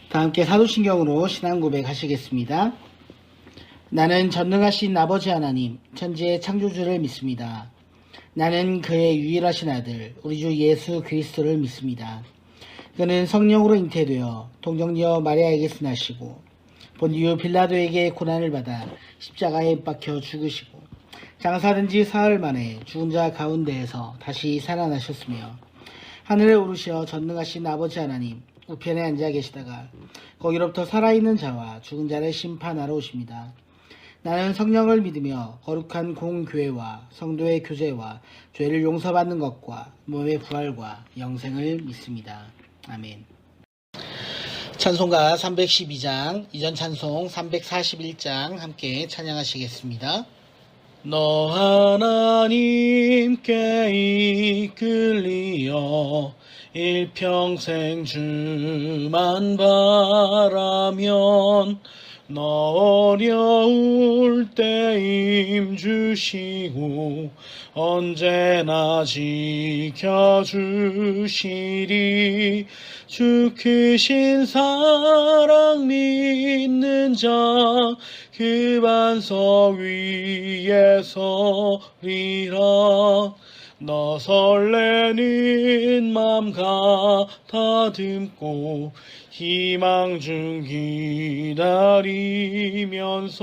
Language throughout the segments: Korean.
다 함께 사도신경으로 신앙 고백하시겠습니다. 나는 전능하신 아버지 하나님, 천지의 창조주를 믿습니다. 나는 그의 유일하신 아들, 우리 주 예수 그리스도를 믿습니다. 그는 성령으로 잉태되어 동정녀 마리아에게서 나시고 본디오 빌라도에게 고난을 받아 십자가에 박혀 죽으시고 장사된 지 사흘 만에 죽은 자 가운데에서 다시 살아나셨으며 하늘에 오르셔 전능하신 아버지 하나님 우편에 앉아 계시다가 거기로부터 살아있는 자와 죽은 자를 심판하러 오십니다. 나는 성령을 믿으며 거룩한 공교회와 성도의 교제와 죄를 용서받는 것과 몸의 부활과 영생을 믿습니다. 아멘. 찬송가 312장, 이전 찬송 341장 함께 찬양하시겠습니다. 너 하나님께 이끌리어 일평생 주만 바라면 너 어려울 때 힘주시고 언제나 지켜주시리. 주 크신 사랑 믿는 자 그 반석 위에 서리라. 너 설레는 맘 가다듬고 희망 중 기다리면서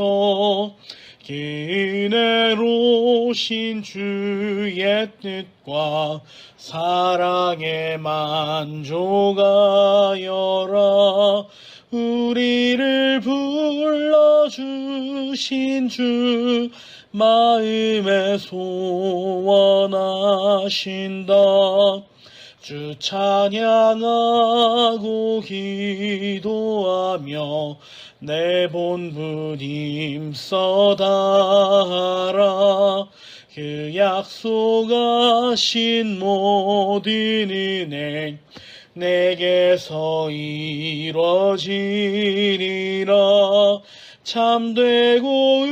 은혜로신 주의 뜻과 사랑에 만족하여라. 우리를 불러주신 주 마음에 소원하신다. 주 찬양하고 기도하며 내 본분 힘써 다하라. 그 약속하신 모든 은혜 내게서 이루어지리라. 참되고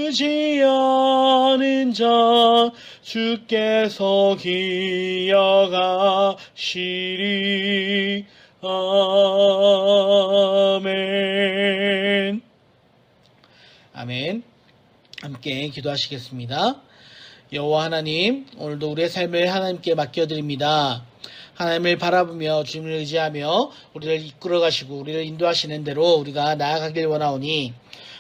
의지하는 자 주께서 기억하시리. 아멘. 아멘. 함께 기도하시겠습니다. 여호와 하나님, 오늘도 우리의 삶을 하나님께 맡겨드립니다. 하나님을 바라보며 주님을 의지하며 우리를 이끌어가시고 우리를 인도하시는 대로 우리가 나아가길 원하오니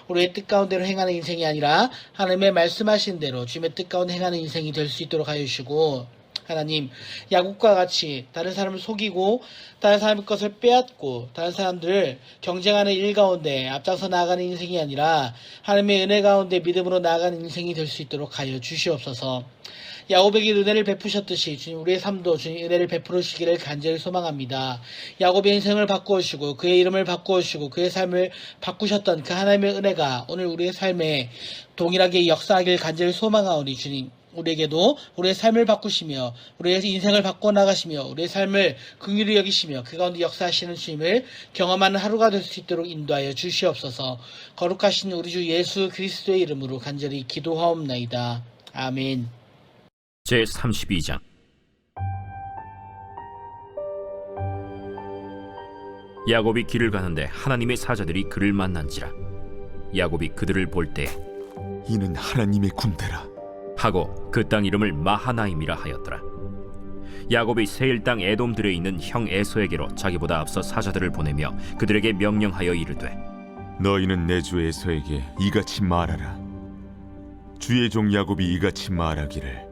우리의 뜻 가운데로 행하는 인생이 아니라 하나님의 말씀하신 대로 주님의 뜻 가운데 행하는 인생이 될 수 있도록 하여 주시고, 하나님, 야곱과 같이 다른 사람을 속이고 다른 사람의 것을 빼앗고 다른 사람들을 경쟁하는 일 가운데 앞장서 나아가는 인생이 아니라 하나님의 은혜 가운데 믿음으로 나아가는 인생이 될 수 있도록 하여 주시옵소서. 야곱에게 은혜를 베푸셨듯이 주님 우리의 삶도 주님 은혜를 베풀어 주시기를 간절히 소망합니다. 야곱의 인생을 바꾸시고 그의 이름을 바꾸시고 그의 삶을 바꾸셨던 그 하나님의 은혜가 오늘 우리의 삶에 동일하게 역사하기를 간절히 소망하오니 주님, 우리에게도 우리의 삶을 바꾸시며 우리의 인생을 바꿔나가시며 우리의 삶을 긍휼히 여기시며 그 가운데 역사하시는 주님을 경험하는 하루가 될 수 있도록 인도하여 주시옵소서. 거룩하신 우리 주 예수 그리스도의 이름으로 간절히 기도하옵나이다. 아멘. 제32장. 야곱이 길을 가는데 하나님의 사자들이 그를 만난지라. 야곱이 그들을 볼 때 이는 하나님의 군대라 하고 그 땅 이름을 마하나임이라 하였더라. 야곱이 세일 땅 에돔들에 있는 형 에서에게로 자기보다 앞서 사자들을 보내며 그들에게 명령하여 이르되, 너희는 내 주 에서에게 이같이 말하라. 주의 종 야곱이 이같이 말하기를,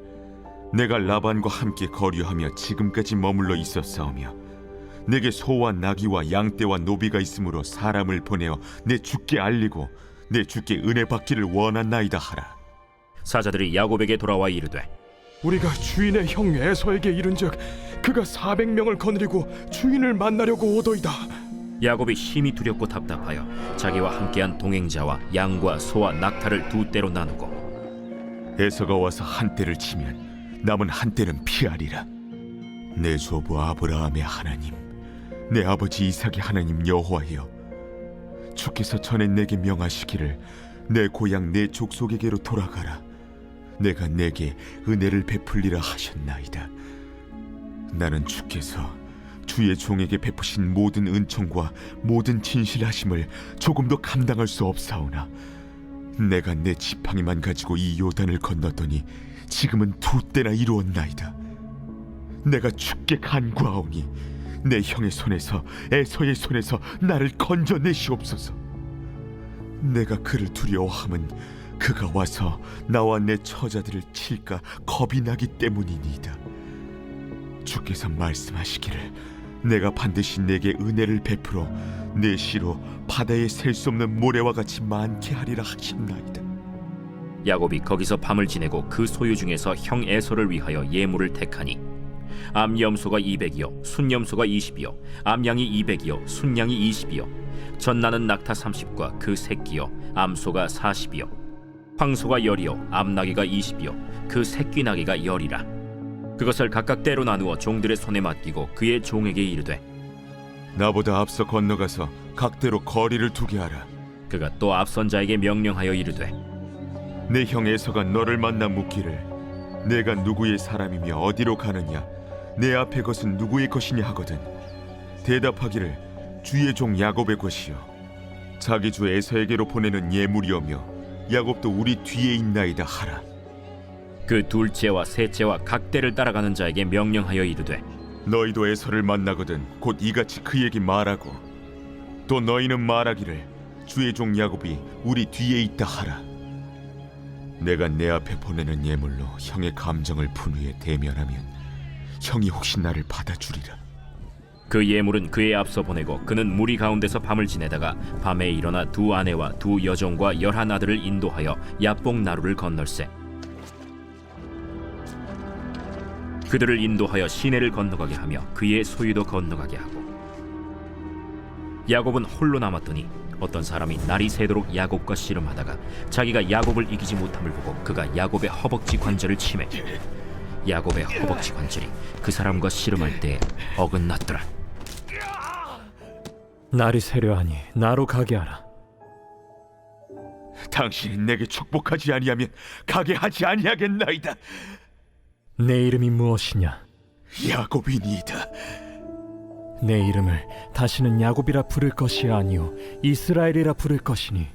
내가 라반과 함께 거류하며 지금까지 머물러 있었사오며 내게 소와 나귀와 양떼와 노비가 있으므로 사람을 보내어 내 주께 알리고 내 주께 은혜 받기를 원하나이다 하라. 사자들이 야곱에게 돌아와 이르되, 우리가 주인의 형 에서에게 이른즉 그가 400명을 거느리고 주인을 만나려고 오더이다. 야곱이 심히 두렵고 답답하여 자기와 함께한 동행자와 양과 소와 낙타를 두 떼로 나누고 에서가 와서 한 떼를 치면 남은 한 떼는 피하리라. 내 조부 아브라함의 하나님, 내 아버지 이삭의 하나님 여호와여, 주께서 전에 내게 명하시기를 내 고향 내 족속에게로 돌아가라. 내가 내게 은혜를 베풀리라 하셨나이다. 나는 주께서 주의 종에게 베푸신 모든 은총과 모든 진실하심을 조금도 감당할 수 없사오나 내가 내 지팡이만 가지고 이 요단을 건넜더니 지금은 2때나 이루었나이다. 내가 주께 간구하오니 내 형의 손에서 에서의 손에서 나를 건져내시옵소서. 내가 그를 두려워함은 그가 와서 나와 내 처자들을 칠까 겁이 나기 때문이니이다. 주께서 말씀하시기를 내가 반드시 내게 은혜를 베풀어 내 시로 바다에 셀 수 없는 모래와 같이 많게 하리라 하셨나이다. 야곱이 거기서 밤을 지내고 그 소유 중에서 형 에서를 위하여 예물을 택하니 암염소가 200이요 순염소가 20이요 암양이 200이요 순양이 20이요 전나는 낙타 30과 그 새끼요 암소가 40이요 황소가 10이요 암나귀가 20이요 그 새끼 나귀가 10이라. 그것을 각각 때로 나누어 종들의 손에 맡기고 그의 종에게 이르되 나보다 앞서 건너가서 각대로 거리를 두게 하라. 그가 또 앞선 자에게 명령하여 이르되 내 형 에서가 너를 만나 묻기를 내가 누구의 사람이며 어디로 가느냐 내 앞에 것은 누구의 것이냐 하거든 대답하기를 주의 종 야곱의 것이요 자기 주 에서에게로 보내는 예물이오며 야곱도 우리 뒤에 있나이다 하라. 그 둘째와 셋째와 각대를 따라가는 자에게 명령하여 이르되 너희도 에서를 만나거든 곧 이같이 그에게 말하고 또 너희는 말하기를 주의 종 야곱이 우리 뒤에 있다 하라. 내가 내 앞에 보내는 예물로 형의 감정을 분후에 대면하면 형이 혹시 나를 받아주리라. 그 예물은 그의 앞서 보내고 그는 무리 가운데서 밤을 지내다가 밤에 일어나 2 아내와 2 여종과 11 아들을 인도하여 야복 나루를 건널세. 그들을 인도하여 시내를 건너가게 하며 그의 소유도 건너가게 하고 야곱은 홀로 남았더니 어떤 사람이 날이 새도록 야곱과 씨름하다가 자기가 야곱을 이기지 못함을 보고 그가 야곱의 허벅지 관절을 치매 야곱의 허벅지 관절이 그 사람과 씨름할 때에 어긋났더라. 날이 새려하니 나로 가게 하라. 당신이 내게 축복하지 아니하면 가게 하지 아니하겠나이다. 내 이름이 무엇이냐? 야곱이니이다. 내 이름을 다시는 야곱이라 부를 것이 아니요 이스라엘이라 부를 것이니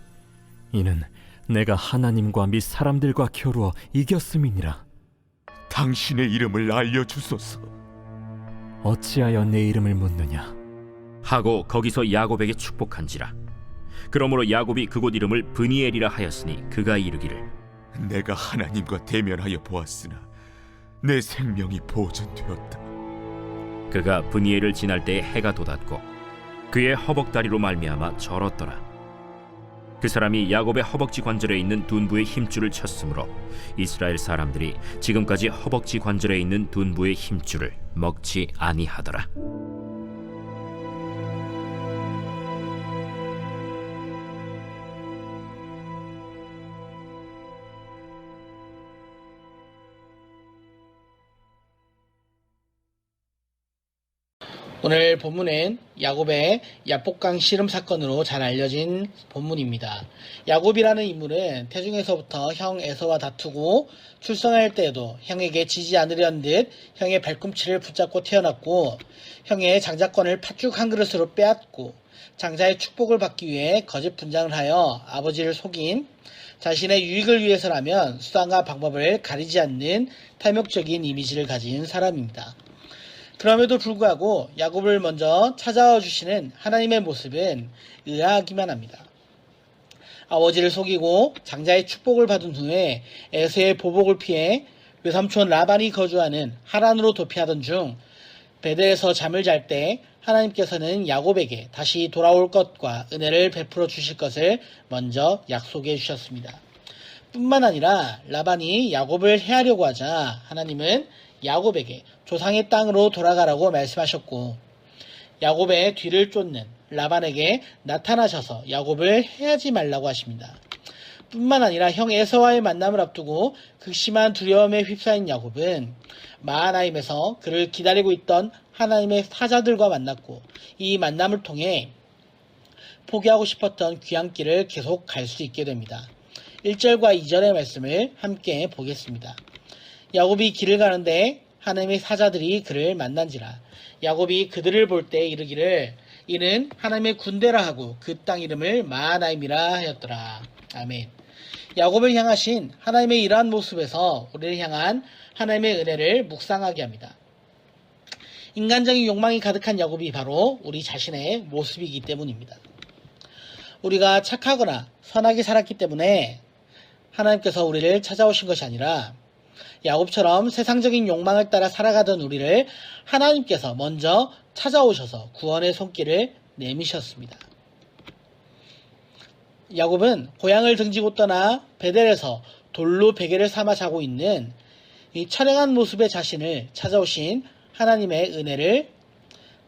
이는 내가 하나님과 및 사람들과 겨루어 이겼음이니라. 당신의 이름을 알려주소서. 어찌하여 내 이름을 묻느냐? 하고 거기서 야곱에게 축복한지라. 그러므로 야곱이 그곳 이름을 브니엘이라 하였으니 그가 이르기를 내가 하나님과 대면하여 보았으나 내 생명이 보존되었다. 그가 브니엘을 지날 때에 해가 돋았고 그의 허벅다리로 말미암아 절었더라. 그 사람이 야곱의 허벅지 관절에 있는 둔부의 힘줄을 쳤으므로 이스라엘 사람들이 지금까지 허벅지 관절에 있는 둔부의 힘줄을 먹지 아니하더라. 오늘 본문은 야곱의 야복강 씨름 사건으로 잘 알려진 본문입니다. 야곱이라는 인물은 태중에서부터 형 에서와 다투고 출산할 때에도 형에게 지지 않으려는 듯 형의 발꿈치를 붙잡고 태어났고 형의 장자권을 팥죽 한 그릇으로 빼앗고 장자의 축복을 받기 위해 거짓 분장을 하여 아버지를 속인 자신의 유익을 위해서라면 수단과 방법을 가리지 않는 탐욕적인 이미지를 가진 사람입니다. 그럼에도 불구하고 야곱을 먼저 찾아와 주시는 하나님의 모습은 의아하기만 합니다. 아버지를 속이고 장자의 축복을 받은 후에 에서의 보복을 피해 외삼촌 라반이 거주하는 하란으로 도피하던 중 베델에서 잠을 잘 때 하나님께서는 야곱에게 다시 돌아올 것과 은혜를 베풀어 주실 것을 먼저 약속해 주셨습니다. 뿐만 아니라 라반이 야곱을 해하려고 하자 하나님은 야곱에게 조상의 땅으로 돌아가라고 말씀하셨고 야곱의 뒤를 쫓는 라반에게 나타나셔서 야곱을 해하지 말라고 하십니다. 뿐만 아니라 형 에서와의 만남을 앞두고 극심한 두려움에 휩싸인 야곱은 마하나임에서 그를 기다리고 있던 하나님의 사자들과 만났고 이 만남을 통해 포기하고 싶었던 귀향길을 계속 갈 수 있게 됩니다. 1절과 2절의 말씀을 함께 보겠습니다. 야곱이 길을 가는데 하나님의 사자들이 그를 만난지라. 야곱이 그들을 볼 때 이르기를 이는 하나님의 군대라 하고 그 땅 이름을 마하나임이라 하였더라. 아멘. 야곱을 향하신 하나님의 이러한 모습에서 우리를 향한 하나님의 은혜를 묵상하게 합니다. 인간적인 욕망이 가득한 야곱이 바로 우리 자신의 모습이기 때문입니다. 우리가 착하거나 선하게 살았기 때문에 하나님께서 우리를 찾아오신 것이 아니라 야곱처럼 세상적인 욕망을 따라 살아가던 우리를 하나님께서 먼저 찾아오셔서 구원의 손길을 내미셨습니다. 야곱은 고향을 등지고 떠나 베델에서 돌로 베개를 삼아 자고 있는 이 처량한 모습의 자신을 찾아오신 하나님의 은혜를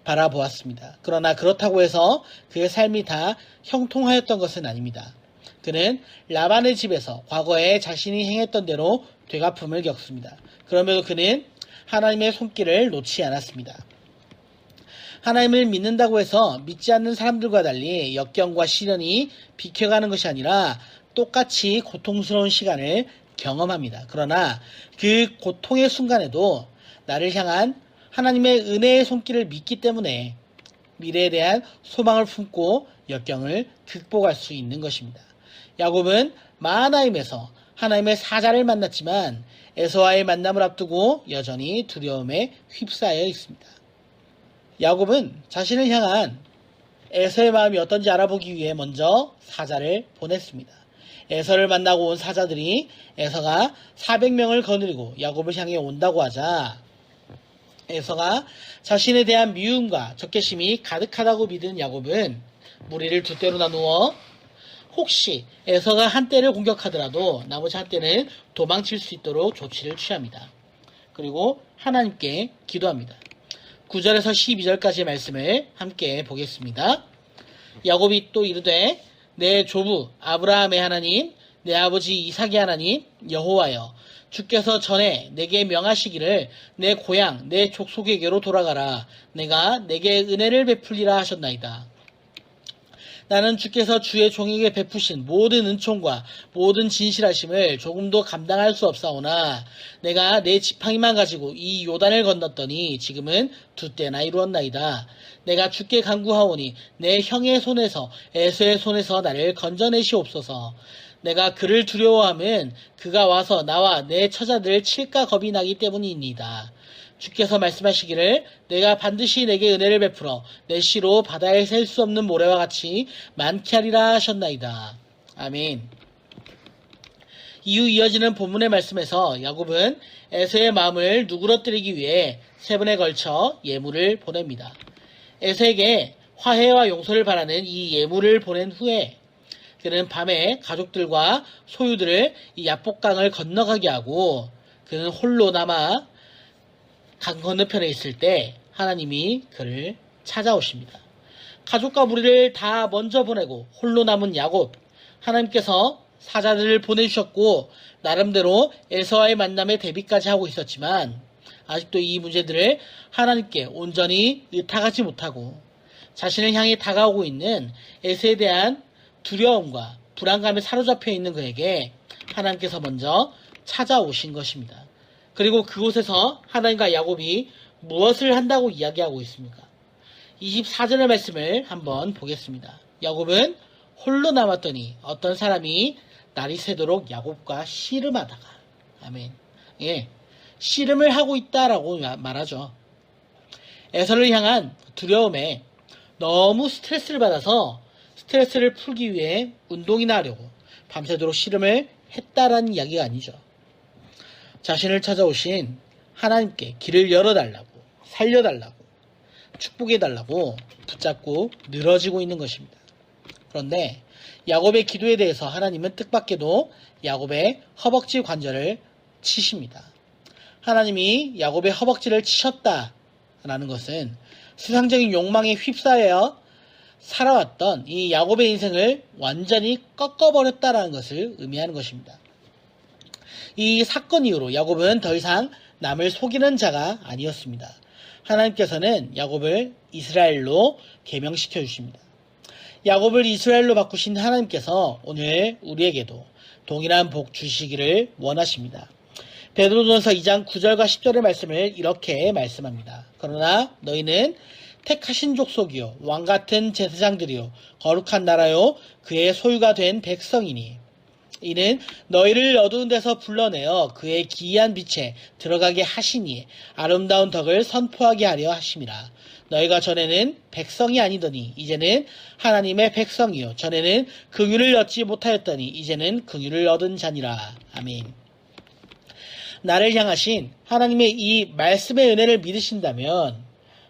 바라보았습니다. 그러나 그렇다고 해서 그의 삶이 다 형통하였던 것은 아닙니다. 그는 라반의 집에서 과거에 자신이 행했던 대로 되갚음을 겪습니다. 그럼에도 그는 하나님의 손길을 놓지 않았습니다. 하나님을 믿는다고 해서 믿지 않는 사람들과 달리 역경과 시련이 비켜가는 것이 아니라 똑같이 고통스러운 시간을 경험합니다. 그러나 그 고통의 순간에도 나를 향한 하나님의 은혜의 손길을 믿기 때문에 미래에 대한 소망을 품고 역경을 극복할 수 있는 것입니다. 야곱은 마하나임에서 하나님의 사자를 만났지만 에서와의 만남을 앞두고 여전히 두려움에 휩싸여 있습니다. 야곱은 자신을 향한 에서의 마음이 어떤지 알아보기 위해 먼저 사자를 보냈습니다. 에서를 만나고 온 사자들이 에서가 400명을 거느리고 야곱을 향해 온다고 하자 에서가 자신에 대한 미움과 적개심이 가득하다고 믿은 야곱은 무리를 두 떼로 나누어 혹시 에서가 한 떼를 공격하더라도 나머지 한 떼는 도망칠 수 있도록 조치를 취합니다. 그리고 하나님께 기도합니다. 9절에서 12절까지의 말씀을 함께 보겠습니다. 야곱이 또 이르되 내 조부 아브라함의 하나님 내 아버지 이삭의 하나님 여호와여 주께서 전에 내게 명하시기를 내 고향 내 족속에게로 돌아가라 내가 내게 은혜를 베풀리라 하셨나이다. 나는 주께서 주의 종에게 베푸신 모든 은총과 모든 진실하심을 조금도 감당할 수 없사오나 내가 내 지팡이만 가지고 이 요단을 건넜더니 지금은 두 때나 이루었나이다. 내가 주께 간구하오니 내 형의 손에서 에서의 손에서 나를 건져내시옵소서. 내가 그를 두려워함은 그가 와서 나와 내 처자들을 칠까 겁이 나기 때문이니이다. 주께서 말씀하시기를 내가 반드시 내게 은혜를 베풀어 내 씨로 바다에 셀 수 없는 모래와 같이 많게 하리라 하셨나이다. 아멘. 이후 이어지는 본문의 말씀에서 야곱은 에서의 마음을 누그러뜨리기 위해 3번에 걸쳐 예물을 보냅니다. 에서에게 화해와 용서를 바라는 이 예물을 보낸 후에 그는 밤에 가족들과 소유들을 이 야복강을 건너가게 하고 그는 홀로 남아 강 건너편에 있을 때 하나님이 그를 찾아오십니다. 가족과 무리를 다 먼저 보내고 홀로 남은 야곱, 하나님께서 사자들을 보내주셨고 나름대로 에서와의 만남에 대비까지 하고 있었지만 아직도 이 문제들을 하나님께 온전히 의탁하지 못하고 자신을 향해 다가오고 있는 에서에 대한 두려움과 불안감에 사로잡혀 있는 그에게 하나님께서 먼저 찾아오신 것입니다. 그리고 그곳에서 하나님과 야곱이 무엇을 한다고 이야기하고 있습니까? 24절의 말씀을 한번 보겠습니다. 야곱은 홀로 남았더니 어떤 사람이 날이 새도록 야곱과 씨름하다가 아멘. 예, 씨름을 하고 있다라고 말하죠. 에서를 향한 두려움에 너무 스트레스를 받아서 스트레스를 풀기 위해 운동이나 하려고 밤새도록 씨름을 했다라는 이야기가 아니죠. 자신을 찾아오신 하나님께 길을 열어달라고, 살려달라고, 축복해달라고 붙잡고 늘어지고 있는 것입니다. 그런데 야곱의 기도에 대해서 하나님은 뜻밖에도 야곱의 허벅지 관절을 치십니다. 하나님이 야곱의 허벅지를 치셨다라는 것은 세상적인 욕망에 휩싸여 살아왔던 이 야곱의 인생을 완전히 꺾어버렸다라는 것을 의미하는 것입니다. 이 사건 이후로 야곱은 더 이상 남을 속이는 자가 아니었습니다. 하나님께서는 야곱을 이스라엘로 계명시켜 주십니다. 야곱을 이스라엘로 바꾸신 하나님께서 오늘 우리에게도 동일한 복 주시기를 원하십니다. 베드로전서 2장 9절과 10절의 말씀을 이렇게 말씀합니다. 그러나 너희는 택하신 족속이요 왕같은 제사장들이요 거룩한 나라요 그의 소유가 된 백성이니 이는 너희를 어두운 데서 불러내어 그의 기이한 빛에 들어가게 하시니 아름다운 덕을 선포하게 하려 하심이라. 너희가 전에는 백성이 아니더니 이제는 하나님의 백성이요 전에는 긍휼을 얻지 못하였더니 이제는 긍휼을 얻은 자니라. 아멘. 나를 향하신 하나님의 이 말씀의 은혜를 믿으신다면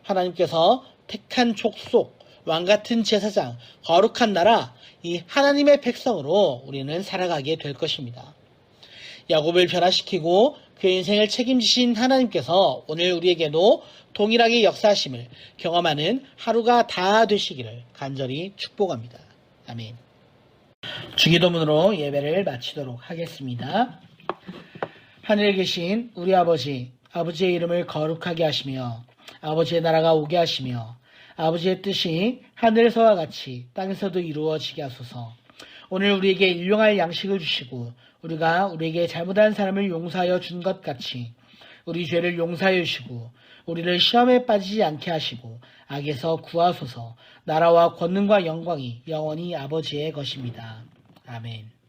하나님께서 택한 족속, 왕같은 제사장, 거룩한 나라, 이 하나님의 백성으로 우리는 살아가게 될 것입니다. 야곱을 변화시키고 그의 인생을 책임지신 하나님께서 오늘 우리에게도 동일하게 역사하심을 경험하는 하루가 다 되시기를 간절히 축복합니다. 아멘. 주기도문으로 예배를 마치도록 하겠습니다. 하늘에 계신 우리 아버지, 아버지의 이름을 거룩하게 하시며 아버지의 나라가 오게 하시며 아버지의 뜻이 하늘에서와 같이 땅에서도 이루어지게 하소서. 오늘 우리에게 일용할 양식을 주시고 우리가 우리에게 잘못한 사람을 용서하여 준 것 같이 우리 죄를 용서하여 주시고 우리를 시험에 빠지지 않게 하시고 악에서 구하소서. 나라와 권능과 영광이 영원히 아버지의 것입니다. 아멘.